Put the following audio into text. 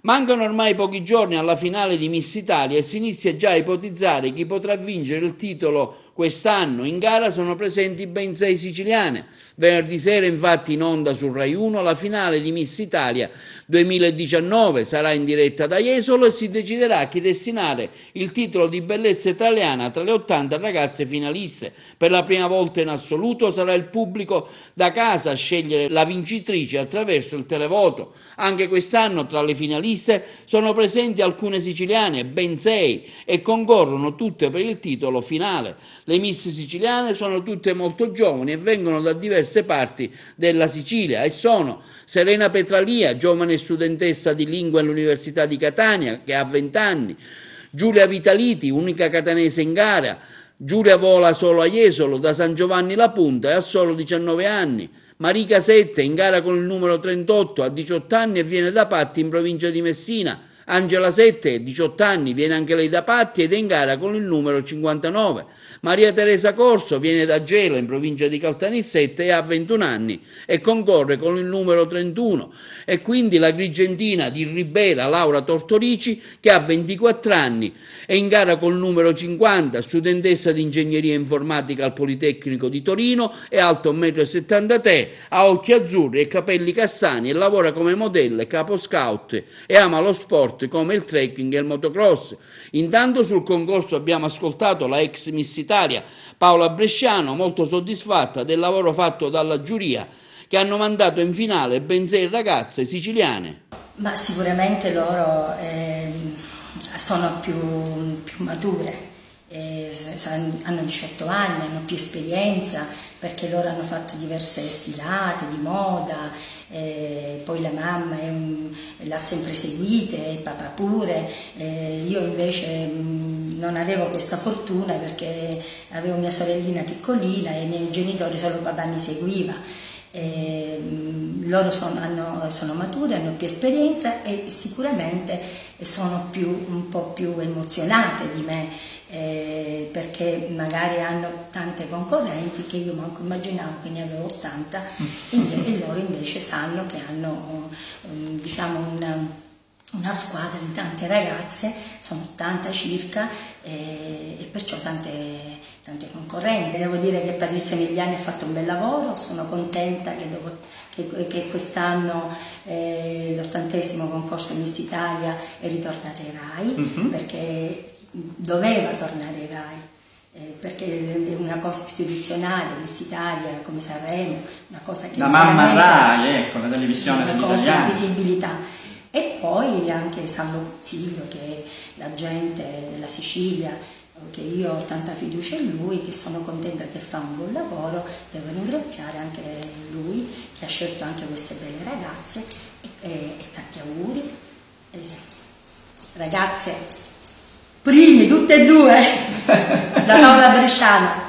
Mancano ormai pochi giorni alla finale di Miss Italia e si inizia già a ipotizzare chi potrà vincere il titolo quest'anno. In gara sono presenti ben 6 siciliane. Venerdì sera, infatti, in onda su Rai 1 la finale di Miss Italia 2019 sarà in diretta da Jesolo e si deciderà a chi destinare il titolo di bellezza italiana tra le 80 ragazze finaliste. Per la prima volta in assoluto sarà il pubblico da casa a scegliere la vincitrice attraverso il televoto. Anche quest'anno tra le finaliste sono presenti alcune siciliane, ben 6, e concorrono tutte per il titolo finale. Le Miss siciliane sono tutte molto giovani e vengono da diverse parti della Sicilia e sono Serena Petralia, giovane studentessa di lingua all'Università di Catania, che ha 20 anni, Giulia Vitaliti, unica catanese in gara, Giulia vola solo a Jesolo da San Giovanni La Punta e ha solo 19 anni, Marica Sette in gara con il numero 38, ha 18 anni e viene da Patti in provincia di Messina. Angela Sette, 18 anni, viene anche lei da Patti ed è in gara con il numero 59. Maria Teresa Corso viene da Gela in provincia di Caltanissette e ha 21 anni e concorre con il numero 31. E quindi la grigentina di Ribera, Laura Tortorici, che ha 24 anni, è in gara col numero 50, studentessa di ingegneria informatica al Politecnico di Torino, è alta 1,73 m, ha occhi azzurri e capelli castani e lavora come modella e capo scout e ama lo sport come il trekking e il motocross. Intanto sul concorso abbiamo ascoltato la ex Miss Italia Paola Bresciano, molto soddisfatta del lavoro fatto dalla giuria, che hanno mandato in finale ben 6 ragazze siciliane. Ma sicuramente loro sono più mature, hanno 18 anni, hanno più esperienza, perché loro hanno fatto diverse sfilate di moda, poi la mamma l'ha sempre seguita, il papà pure, io invece non avevo questa fortuna perché avevo mia sorellina piccolina e i miei genitori, solo papà mi seguiva. Loro sono mature, hanno più esperienza e sicuramente sono un po' più emozionate di me, perché magari hanno tante concorrenti che io manco immaginavo che ne avevo 80 e loro invece sanno che hanno diciamo una squadra di tante ragazze, sono 80 circa, e perciò tante concorrenti. Devo dire che Patrizia Emiliani ha fatto un bel lavoro, sono contenta che quest'anno l'80° concorso Miss Italia è ritornato ai RAI, perché doveva tornare ai RAI. Perché è una cosa istituzionale, Miss Italia, come Sanremo, una cosa che la mamma RAI, ecco, la televisione degli italiani. Una cosa di visibilità. E poi anche San Luzzillo, che è la gente della Sicilia, che io ho tanta fiducia in lui, che sono contenta che fa un buon lavoro. Devo ringraziare anche lui che ha scelto anche queste belle ragazze e tanti auguri. Ragazze, primi tutte e due, la Paola Bresciano.